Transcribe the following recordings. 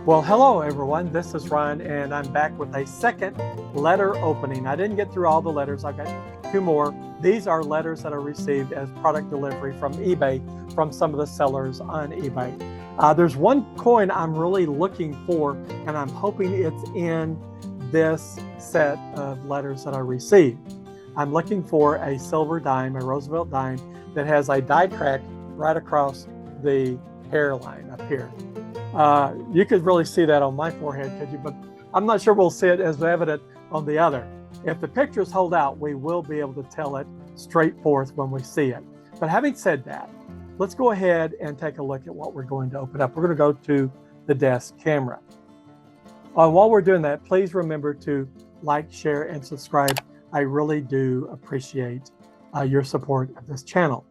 Well, hello everyone. This is Ron, and I'm back with a second letter opening. I didn't get through all the letters. I've got two more. These are letters that I received as product delivery from eBay from some of the sellers on eBay. There's one coin I'm really looking for, and I'm hoping it's in this set of letters that I received. I'm looking for a silver dime, a Roosevelt dime, that has a die crack right across the hairline up here. You could really see that on my forehead, could you? But I'm not sure we'll see it as evident on the other. If the pictures hold out, we will be able to tell it straight forth when we see it. But having said that, let's go ahead and take a look at what we're going to open up. We're going to go to the desk camera. While we're doing that, please remember to like, share, and subscribe. I really do appreciate your support of this channel.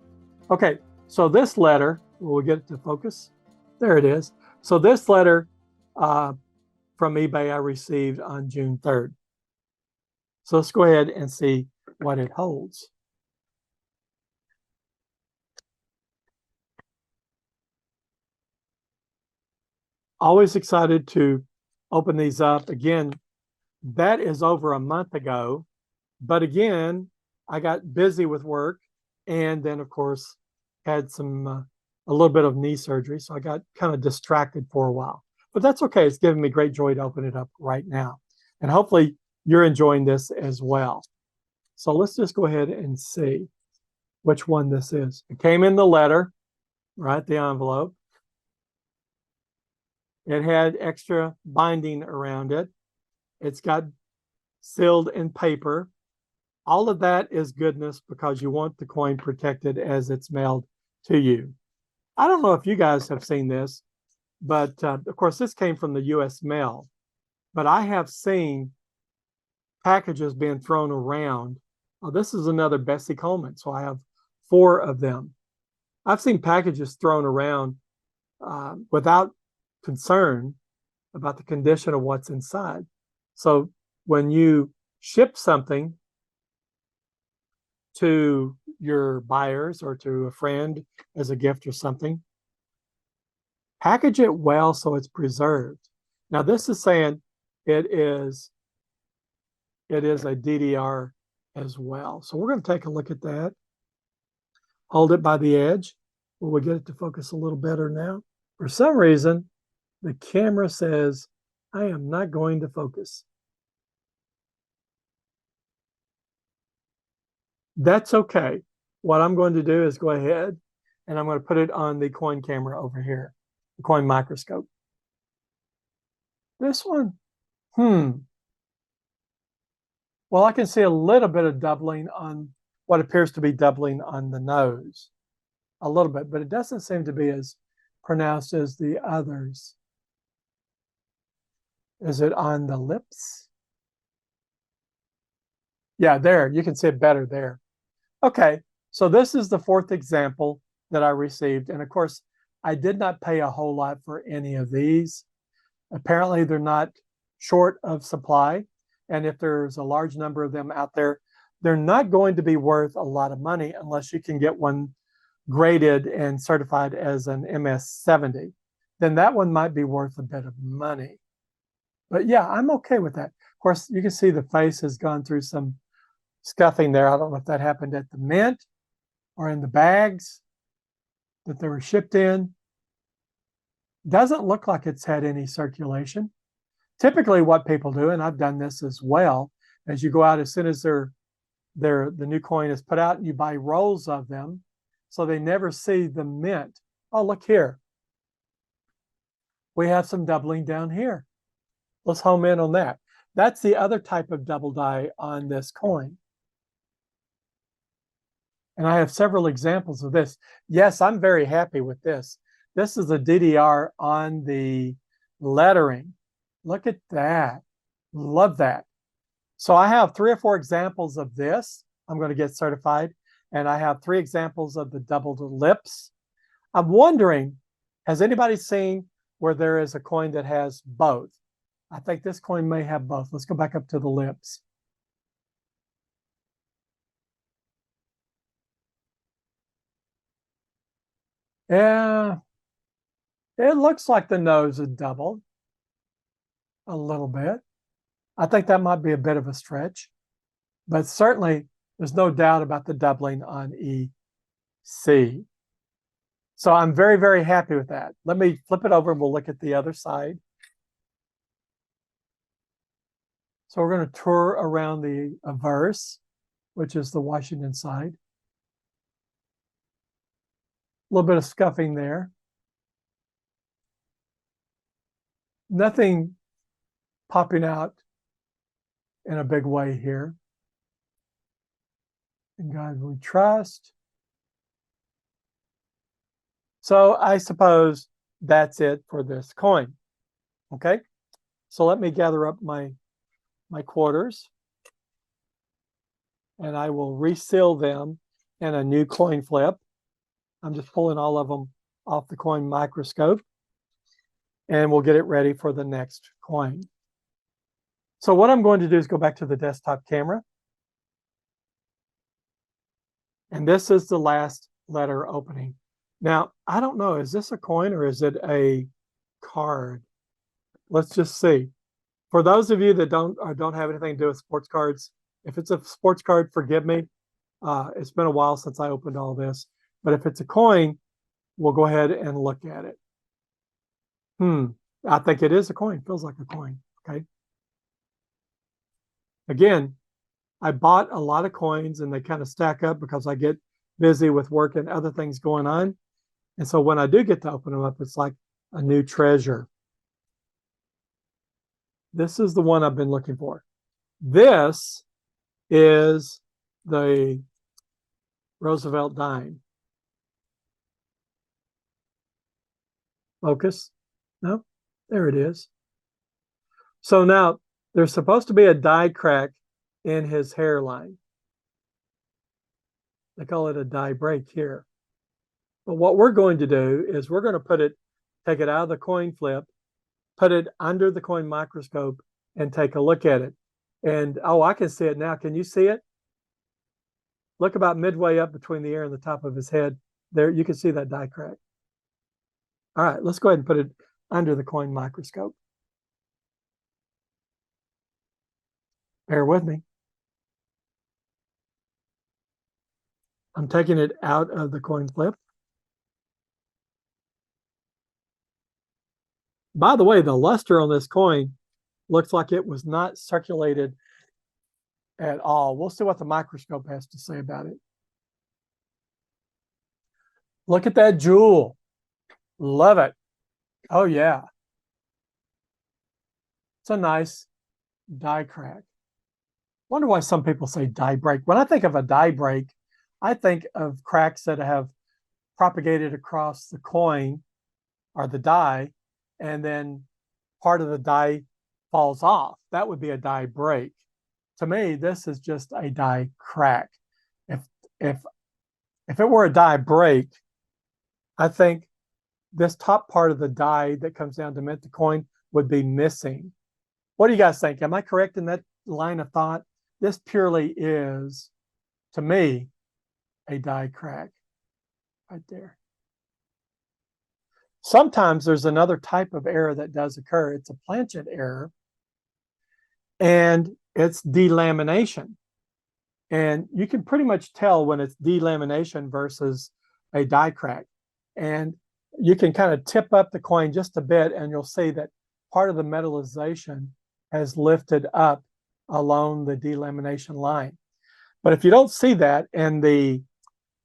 Okay, so this letter, will we get it to focus? There it is. So this letter from eBay I received on June 3rd. So let's go ahead and see what it holds. Always excited to open these up. Again, that is over a month ago. But again, I got busy with work and then, of course, had some a little bit of knee surgery. So I got kind of distracted for a while. But that's okay. It's giving me great joy to open it up right now. And hopefully you're enjoying this as well. So let's just go ahead and see which one this is. It came in the letter, right? The envelope. It had extra binding around it. It's got sealed in paper. All of that is goodness because you want the coin protected as it's mailed to you. I don't know if you guys have seen this, but of course, this came from the U.S. mail. But I have seen packages being thrown around. Oh, this is another Bessie Coleman, so I have 4 of them. I've seen packages thrown around without concern about the condition of what's inside. So when you ship something to your buyers or to a friend as a gift or something, package it well so it's preserved. Now this is saying it is a DDR as well. So we're going to take a look at that. Hold it by the edge. Will we get it to focus a little better now? For some reason, the camera says I am not going to focus. That's okay. What I'm going to do is go ahead and I'm going to put it on the coin camera over here, the coin microscope. This one, well, I can see a little bit of doubling on what appears to be doubling on the nose, a little bit, but it doesn't seem to be as pronounced as the others. Is it on the lips? Yeah, there, you can see it better there. Okay, so this is the 4th example that I received. And of course, I did not pay a whole lot for any of these. Apparently, they're not short of supply. And if there's a large number of them out there, they're not going to be worth a lot of money unless you can get one graded and certified as an MS-70. Then that one might be worth a bit of money. But yeah, I'm okay with that. Of course, you can see the face has gone through some scuffing there. I don't know if that happened at the mint or in the bags that they were shipped in. Doesn't look like it's had any circulation. Typically what people do, and I've done this as well, as you go out as soon as the new coin is put out, and you buy rolls of them so they never see the mint. Oh, look here. We have some doubling down here. Let's home in on that. That's the other type of double die on this coin. And I have several examples of this. Yes, I'm very happy with this. This is a DDR on the lettering. Look at that. Love that. So I have 3 or 4 examples of this. I'm going to get certified. And I have 3 examples of the doubled lips. I'm wondering, has anybody seen where there is a coin that has both? I think this coin may have both. Let's go back up to the lips. Yeah, it looks like the nose is doubled. a little bit. I think that might be a bit of a stretch, but certainly there's no doubt about the doubling on EC. So I'm very, very happy with that. Let me flip it over and we'll look at the other side. So we're going to tour around the averse, which is the Washington side. A little bit of scuffing there. Nothing popping out in a big way here. In God we trust. So I suppose that's it for this coin. Okay, so let me gather up my quarters and I will reseal them in a new coin flip. I'm just pulling all of them off the coin microscope and we'll get it ready for the next coin. So what I'm going to do is go back to the desktop camera. And this is the last letter opening. Now, I don't know, is this a coin or is it a card? Let's just see. For those of you that don't have anything to do with sports cards, if it's a sports card, forgive me. It's been a while since I opened all this. But if it's a coin, we'll go ahead and look at it. I think it is a coin. Feels like a coin. Okay. Again, I bought a lot of coins and they kind of stack up because I get busy with work and other things going on. And so when I do get to open them up, it's like a new treasure. This is the one I've been looking for. This is the Roosevelt dime. Focus. No, there it is. So now there's supposed to be a die crack in his hairline. They call it a die break here. But what we're going to do is we're going to take it out of the coin flip, put it under the coin microscope and take a look at it. And oh, I can see it now. Can you see it? Look about midway up between the ear and the top of his head. There, you can see that die crack. All right, let's go ahead and put it under the coin microscope. Bear with me. I'm taking it out of the coin flip. By the way, the luster on this coin looks like it was not circulated at all. We'll see what the microscope has to say about it. Look at that jewel. Love it. Oh, yeah. It's a nice die crack. Wonder why some people say die break. When I think of a die break, I think of cracks that have propagated across the coin or the die, and then part of the die falls off. That would be a die break. To me, this is just a die crack. If it were a die break, I think this top part of the die that comes down to mint the coin would be missing. What do you guys think? Am I correct in that line of thought? This purely is, to me, a die crack right there. Sometimes there's another type of error that does occur. It's a planchet error, and it's delamination. And you can pretty much tell when it's delamination versus a die crack. And you can kind of tip up the coin just a bit, and you'll see that part of the metallization has lifted up along the delamination line. But if you don't see that, and the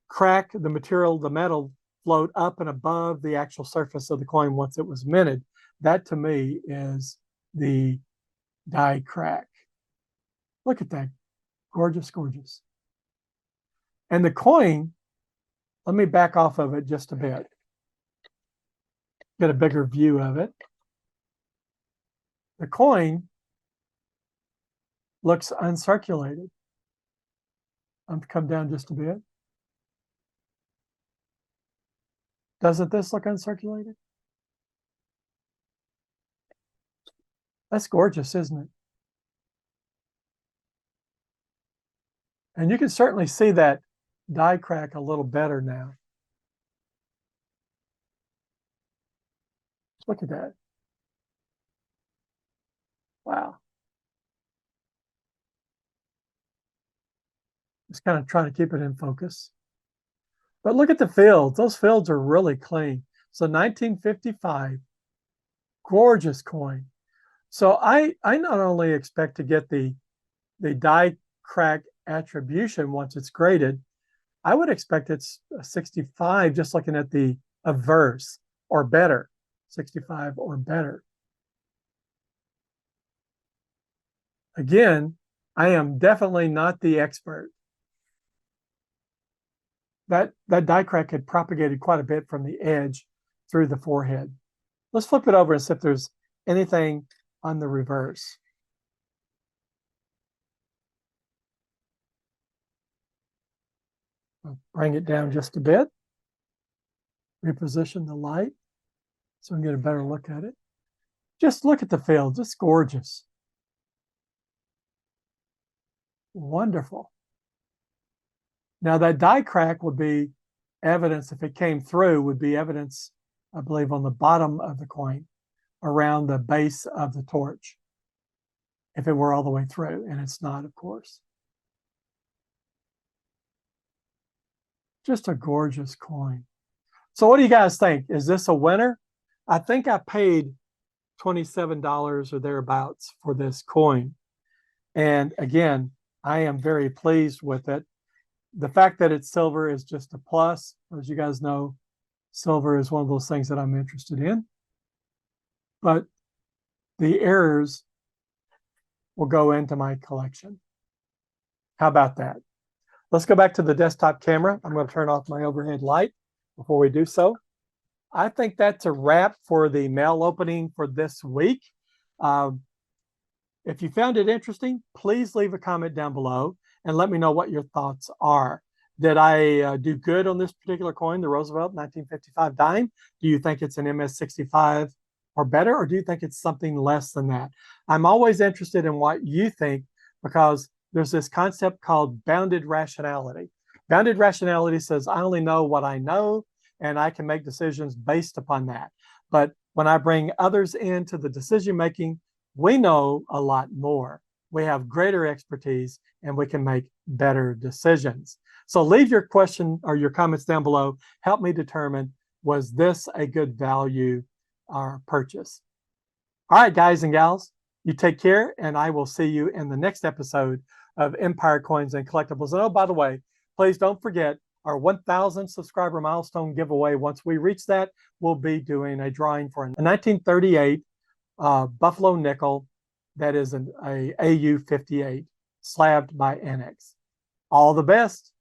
crack, the material, the metal float up and above the actual surface of the coin once it was minted, that to me is the die crack. Look at that. Gorgeous, gorgeous. And the coin, let me back off of it just a bit. Get a bigger view of it. The coin looks uncirculated. I'm to come down just a bit. Doesn't this look uncirculated? That's gorgeous, isn't it? And you can certainly see that die crack a little better now. Look at that. Just kind of trying to keep it in focus. But look at the fields. Those fields are really clean. So 1955, gorgeous coin. So I not only expect to get the die crack attribution once it's graded, I would expect it's a 65 just looking at the averse or better, 65 or better. Again, I am definitely not the expert. That die crack had propagated quite a bit from the edge through the forehead. Let's flip it over and see if there's anything on the reverse. I'll bring it down just a bit. Reposition the light so we can get a better look at it. Just look at the fields. It's gorgeous. Wonderful. Now that die crack would be evidence, if it came through, would be evidence, I believe, on the bottom of the coin, around the base of the torch, if it were all the way through, and it's not, of course. Just a gorgeous coin. So what do you guys think? Is this a winner? I think I paid $27 or thereabouts for this coin. And again, I am very pleased with it. The fact that it's silver is just a plus. As you guys know, silver is one of those things that I'm interested in. But the errors will go into my collection. How about that? Let's go back to the desktop camera. I'm going to turn off my overhead light before we do so. I think that's a wrap for the mail opening for this week. If you found it interesting, please leave a comment down below and let me know what your thoughts are. Did I do good on this particular coin, the Roosevelt 1955 dime? Do you think it's an MS65 or better, or do you think it's something less than that? I'm always interested in what you think, because there's this concept called bounded rationality. Bounded rationality says I only know what I know, and I can make decisions based upon that. But when I bring others into the decision making, we know a lot more. We have greater expertise, and we can make better decisions. So leave your question or your comments down below. Help me determine, was this a good value or purchase? All right, guys and gals, you take care, and I will see you in the next episode of Empire Coins and Collectibles. And oh, by the way, please don't forget our 1,000 subscriber milestone giveaway. Once we reach that, we'll be doing a drawing for a 1938 Buffalo nickel that is an AU58 slabbed by Annex. All the best.